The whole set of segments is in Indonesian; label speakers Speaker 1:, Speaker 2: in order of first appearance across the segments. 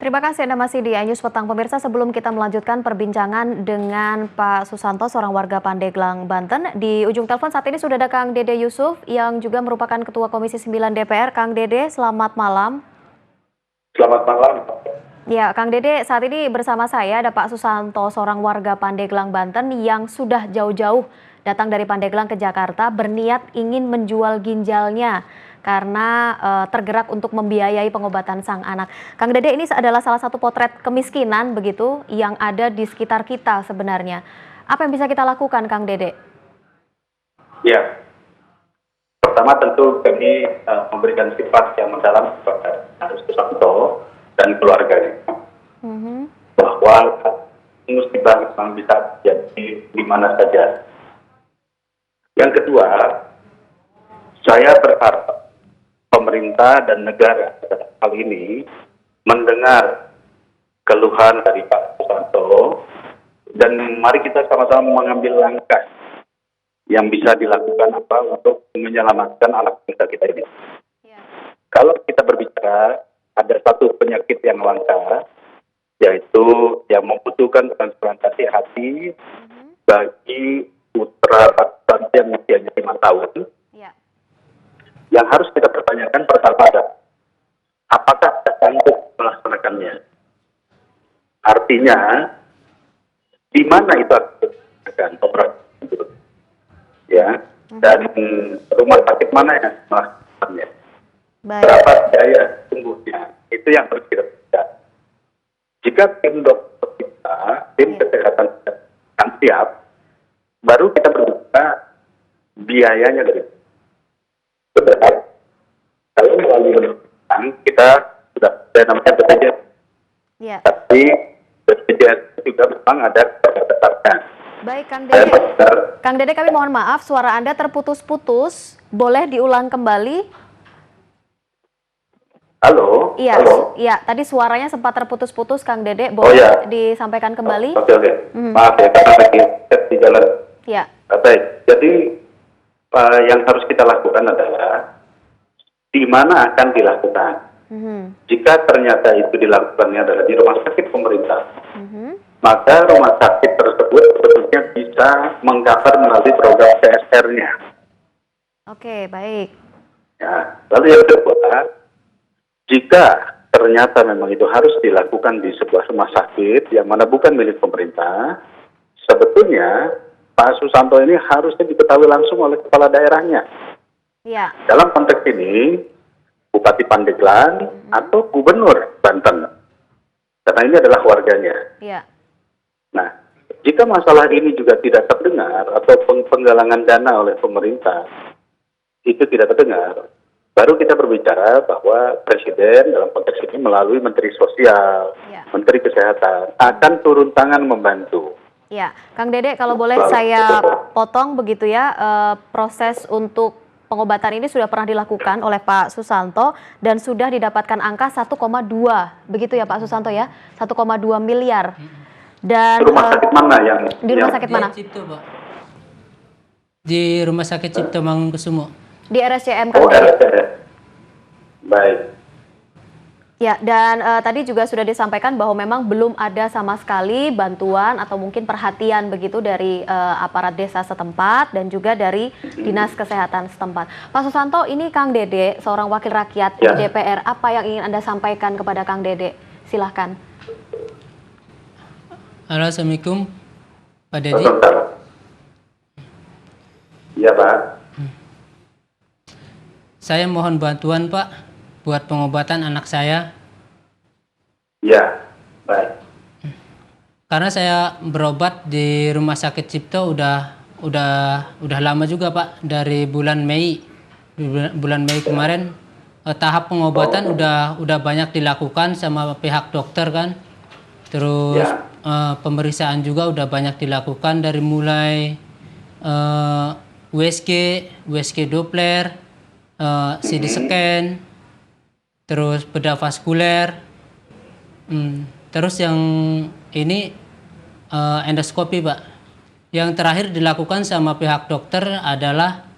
Speaker 1: Terima kasih Anda masih di iNews Petang. Pemirsa, sebelum kita melanjutkan perbincangan dengan Pak Susanto, seorang warga Pandeglang, Banten, di ujung telepon saat ini sudah ada Kang Dede Yusuf yang juga merupakan Ketua Komisi 9 DPR. Kang Dede, selamat malam.
Speaker 2: Selamat malam.
Speaker 1: Ya, Kang Dede, saat ini bersama saya ada Pak Susanto, seorang warga Pandeglang, Banten yang sudah jauh-jauh datang dari Pandeglang ke Jakarta berniat ingin menjual ginjalnya karena tergerak untuk membiayai pengobatan sang anak. Kang Dede, ini adalah salah satu potret kemiskinan begitu yang ada di sekitar kita sebenarnya. Apa yang bisa kita lakukan, Kang Dede?
Speaker 2: Ya, pertama tentu kami memberikan sifat yang mendalam kepada Pak Susanto dan keluarganya. Bahwa musibah memang bisa terjadi di mana saja. Yang kedua, saya berharap pemerintah dan negara dalam hal ini mendengar keluhan dari Pak Susanto dan mari kita sama-sama mengambil langkah yang bisa dilakukan untuk menyelamatkan anak bangsa kita ini. Ya. Kalau kita berbicara ada satu penyakit yang langka, yaitu yang membutuhkan transplantasi hati bagi putra bangsa yang usianya 5 tahun. Ya. Yang harus kita pertanyakan pertama, apakah kita sanggup melaksanakannya? Artinya, di mana itu akan operasi tersebut? Ya, dan rumah sakit mana yang melaksanakannya? Berapa biaya sungguhnya? Itu yang harus kita lihat. Jika tim dokter kita, tim kesehatan akan siap, baru kita berbicara biayanya dari benar. Kalau melalui undang kita sudah ada namanya BPJS. Ya. Tapi BPJS juga memang ada berdasarkan.
Speaker 1: Baik, Kang Dede, kami mohon maaf, suara Anda terputus-putus. Boleh diulang kembali?
Speaker 2: Halo?
Speaker 1: Iya,
Speaker 2: halo?
Speaker 1: Iya, tadi suaranya sempat terputus-putus, Kang Dede. Boleh disampaikan kembali?
Speaker 2: Oke. Maaf ya, karena lagi di jalan.
Speaker 1: Iya.
Speaker 2: Baik, jadi yang harus kita lakukan adalah di mana akan dilakukan. Jika ternyata itu dilakukannya adalah di rumah sakit pemerintah, maka rumah sakit tersebut sebetulnya bisa mengcover melalui program CSR-nya.
Speaker 1: Oke, baik.
Speaker 2: Ya, lalu yang kedua, jika ternyata memang itu harus dilakukan di sebuah rumah sakit yang mana bukan milik pemerintah, sebetulnya Pak Susanto ini harusnya diketahui langsung oleh kepala daerahnya. Ya. Dalam konteks ini, Bupati Pandeglang atau Gubernur Banten. Karena ini adalah warganya. Ya. Nah, jika masalah ini juga tidak terdengar atau penggalangan dana oleh pemerintah itu tidak terdengar, baru kita berbicara bahwa Presiden dalam konteks ini melalui Menteri Sosial, Menteri Kesehatan akan turun tangan membantu.
Speaker 1: Ya, Kang Dede, kalau boleh saya potong begitu ya, proses untuk pengobatan ini sudah pernah dilakukan oleh Pak Susanto dan sudah didapatkan angka 1,2, begitu ya Pak Susanto ya, 1,2 miliar. Dan
Speaker 2: rumah sakit mana yang?
Speaker 1: Di rumah sakit mana?
Speaker 3: Cipto, Pak. Di Rumah Sakit Cipto Mangunkusumo.
Speaker 1: Di RSCM.
Speaker 2: Baik.
Speaker 1: Ya, dan tadi juga sudah disampaikan bahwa memang belum ada sama sekali bantuan atau mungkin perhatian begitu dari aparat desa setempat dan juga dari Dinas Kesehatan setempat. Pak Susanto, ini Kang Dede, seorang wakil rakyat di DPR. Apa yang ingin Anda sampaikan kepada Kang Dede? Silahkan.
Speaker 3: Halo, Assalamualaikum, Pak Dede.
Speaker 2: Iya, Pak.
Speaker 3: Saya mohon bantuan, Pak, buat pengobatan anak saya.
Speaker 2: Ya, baik.
Speaker 3: Karena saya berobat di Rumah Sakit Cipto udah lama juga, Pak, dari bulan Mei. Bulan Mei kemarin tahap pengobatan udah banyak dilakukan sama pihak dokter kan. Terus pemeriksaan juga udah banyak dilakukan dari mulai USG Doppler, CT scan, terus bedah vaskuler, terus yang ini endoskopi, Pak. Yang terakhir dilakukan sama pihak dokter adalah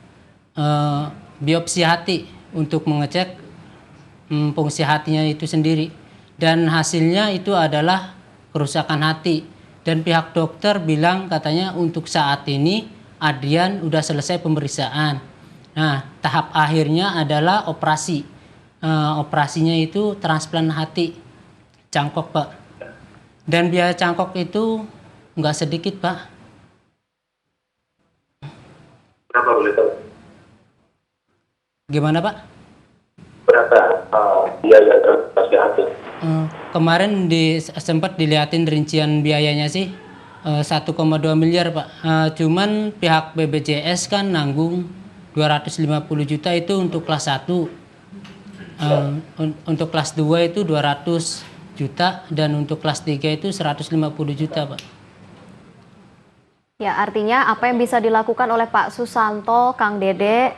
Speaker 3: biopsi hati untuk mengecek fungsi hatinya itu sendiri. dan hasilnya itu adalah kerusakan hati. Dan pihak dokter bilang katanya untuk saat ini Adrian udah selesai pemeriksaan. Nah, tahap akhirnya adalah operasi. Operasinya itu transplant hati cangkok, Pak. Dan biaya cangkok itu nggak sedikit, Pak.
Speaker 2: Berapa boleh tahu?
Speaker 3: Gimana, Pak?
Speaker 2: Berapa biaya transportasi hati?
Speaker 3: Kemarin sempat dilihatin rincian biayanya sih 1,2 miliar, Pak. Cuman pihak BPJS kan nanggung 250 juta itu untuk kelas 1. Untuk kelas 2 itu 200 juta dan untuk kelas 3 itu 150 juta, Pak.
Speaker 1: Ya, artinya apa yang bisa dilakukan oleh Pak Susanto, Kang Dede,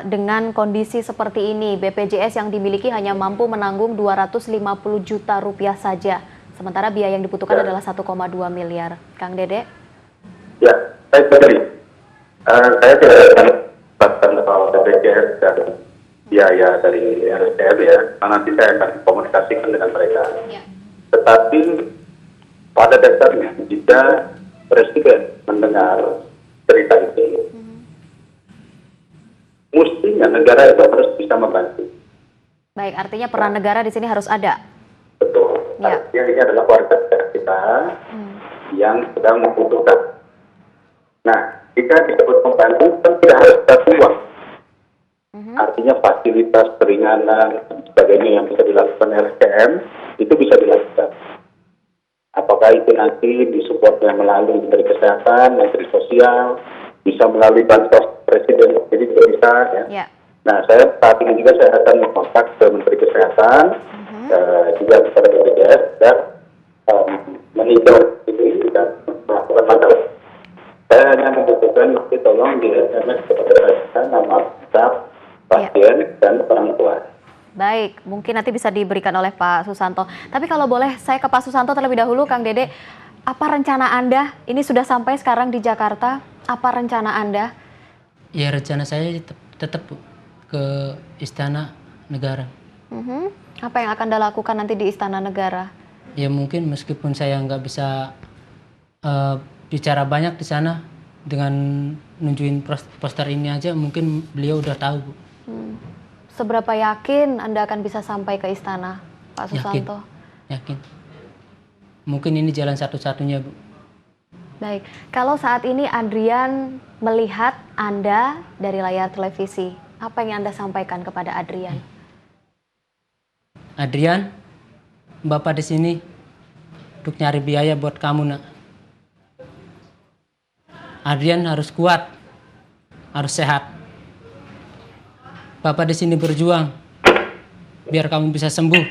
Speaker 1: dengan kondisi seperti ini? BPJS yang dimiliki hanya mampu menanggung 250 juta rupiah saja, sementara biaya yang dibutuhkan adalah 1,2 miliar. Kang Dede?
Speaker 2: Ya, baik Putri. Saya tidak akan bahkan BPJS dan biaya dari RSCM ya, nanti saya akan komunikasikan dengan mereka.
Speaker 1: Ya.
Speaker 2: Tetapi pada dasarnya jika Presiden mendengar cerita itu, mestinya negara itu harus bisa membantu.
Speaker 1: Baik, artinya peran negara di sini harus ada.
Speaker 2: Betul.
Speaker 1: Ya.
Speaker 2: Artinya ini adalah warga negara kita yang sedang membutuhkan. Nah, jika disebut membantu, kan tidak harus kasih uang. Artinya fasilitas, keringanan, dan sebagainya yang bisa dilakukan RSCM, itu bisa dilakukan. Apakah itu nanti disupportnya melalui Menteri Kesehatan, Menteri Sosial, bisa melalui bansos Presiden, jadi juga bisa ya.
Speaker 1: Ya.
Speaker 2: Nah, saat ini juga saya akan mengontak ke Menteri Kesehatan, juga kepada BPJS dan meninjau ini dan melakukan masalah. Saya hanya membutuhkan nanti tolong di SMS kepada saya nama lengkap pasien dan orang tua.
Speaker 1: Baik, mungkin nanti bisa diberikan oleh Pak Susanto. Tapi kalau boleh saya ke Pak Susanto terlebih dahulu, Kang Dede. Apa rencana Anda? Ini sudah sampai sekarang di Jakarta. Apa rencana Anda?
Speaker 3: Ya, rencana saya tetap ke Istana Negara.
Speaker 1: Apa yang akan Anda lakukan nanti di Istana Negara?
Speaker 3: Ya mungkin meskipun saya nggak bisa bicara banyak di sana, dengan nunjukin poster ini aja mungkin beliau udah tahu, Bu.
Speaker 1: Seberapa yakin Anda akan bisa sampai ke istana, Pak Susanto?
Speaker 3: Yakin. Mungkin ini jalan satu-satunya, Bu.
Speaker 1: Baik, kalau saat ini Adrian melihat Anda dari layar televisi, apa yang Anda sampaikan kepada Adrian?
Speaker 3: Adrian, Bapak di sini untuk nyari biaya buat kamu, Nak. Adrian harus kuat, harus sehat. Bapak di sini berjuang biar kamu bisa sembuh.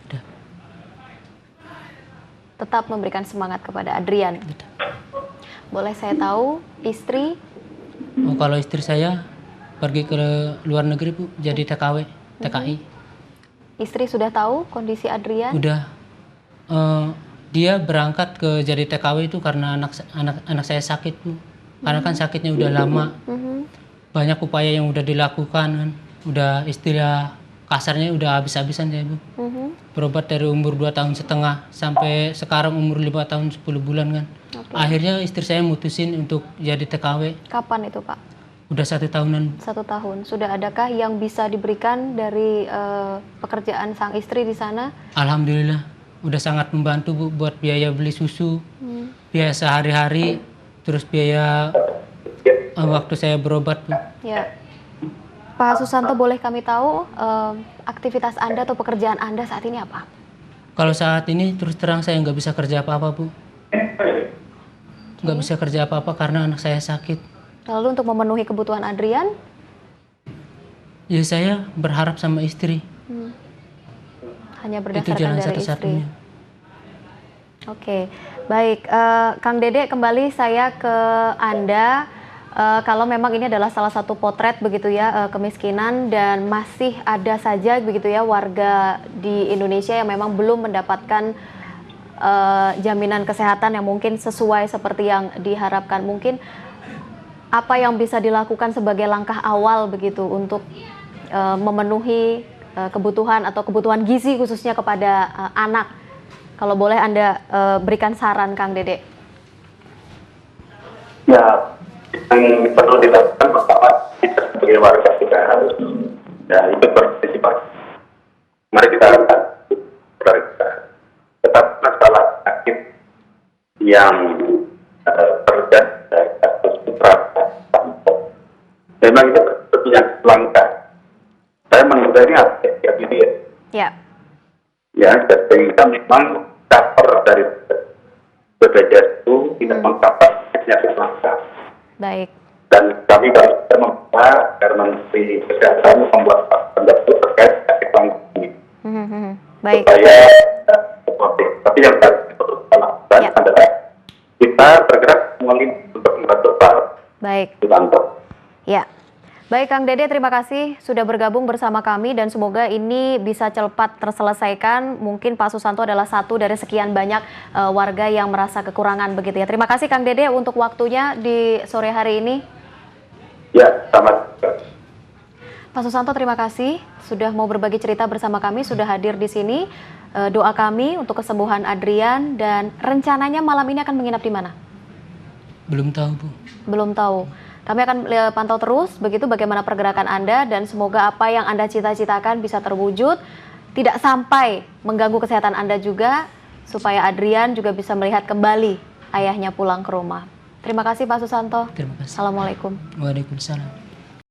Speaker 3: Udah.
Speaker 1: Tetap memberikan semangat kepada Adrian. Boleh saya tahu istri?
Speaker 3: Oh, kalau istri saya pergi ke luar negeri, Bu, jadi TKW, TKI.
Speaker 1: Istri sudah tahu kondisi Adrian?
Speaker 3: Udah. Dia berangkat ke jadi TKW itu karena anak saya sakit, Bu. Karena kan sakitnya udah lama. Banyak upaya yang udah dilakukan kan. Udah istilah kasarnya udah habis-habisan ya, Bu. Berobat dari umur 2 tahun setengah sampai sekarang umur 5 tahun 10 bulan kan. Akhirnya istri saya mutusin untuk jadi TKW.
Speaker 1: Kapan itu, Pak?
Speaker 3: Udah 1 tahunan.
Speaker 1: 1 tahun. Sudah adakah yang bisa diberikan dari pekerjaan sang istri di sana?
Speaker 3: Alhamdulillah. Udah sangat membantu, Bu, buat biaya beli susu, biaya sehari-hari, terus biaya waktu saya berobat, Bu.
Speaker 1: Ya. Pak Susanto, boleh kami tahu aktivitas Anda atau pekerjaan Anda saat ini apa?
Speaker 3: Kalau saat ini terus terang saya nggak bisa kerja apa-apa, Bu. Nggak bisa kerja apa-apa karena anak saya sakit.
Speaker 1: Lalu untuk memenuhi kebutuhan Adrian?
Speaker 3: Ya saya berharap sama istri.
Speaker 1: Hanya
Speaker 3: Itu
Speaker 1: berdasarkan
Speaker 3: jalan
Speaker 1: dari istri.
Speaker 3: satu-satunya.
Speaker 1: Oke, baik. Kang Dede, kembali saya ke Anda. Kalau memang ini adalah salah satu potret begitu ya, kemiskinan dan masih ada saja begitu ya warga di Indonesia yang memang belum mendapatkan jaminan kesehatan yang mungkin sesuai seperti yang diharapkan. Mungkin apa yang bisa dilakukan sebagai langkah awal begitu untuk memenuhi kebutuhan atau kebutuhan gizi khususnya kepada anak. Kalau boleh Anda berikan saran, Kang Dede.
Speaker 2: Ya, yang perlu dilakukan pertama kita sebagai warga juga harus ikut berpartisipasi. Mari kita lihat tetap masalah sakit yang terjadi kasus putra memang itu sepertinya langka. Saya mengenai ya video.
Speaker 1: Ya.
Speaker 2: Ya, sehingga memang cover dari BPJS itu tidak mengcover penyakit langka.
Speaker 1: Baik.
Speaker 2: Dan kami baru saja meminta agar Menteri Kesehatan membuat pendapat terkait penyakit langka ini.
Speaker 1: Baik.
Speaker 2: Supaya tapi yang tadi perlu kita lakukan adalah kita bergerak melalui untuk membantu Pak.
Speaker 1: Baik.
Speaker 2: Susanto.
Speaker 1: Ya. Baik Kang Dede, terima kasih sudah bergabung bersama kami dan semoga ini bisa cepat terselesaikan. Mungkin Pak Susanto adalah satu dari sekian banyak warga yang merasa kekurangan begitu ya. Terima kasih Kang Dede untuk waktunya di sore hari ini.
Speaker 2: Ya, selamat.
Speaker 1: Pak Susanto, terima kasih sudah mau berbagi cerita bersama kami, sudah hadir di sini. Doa kami untuk kesembuhan Adrian dan rencananya malam ini akan menginap di mana?
Speaker 3: Belum tahu, Bu.
Speaker 1: Belum tahu. Kami akan pantau terus begitu bagaimana pergerakan Anda dan semoga apa yang Anda cita-citakan bisa terwujud, tidak sampai mengganggu kesehatan Anda juga, supaya Adrian juga bisa melihat kembali ayahnya pulang ke rumah. Terima kasih Pak Susanto.
Speaker 3: Terima kasih.
Speaker 1: Assalamualaikum.
Speaker 3: Waalaikumsalam.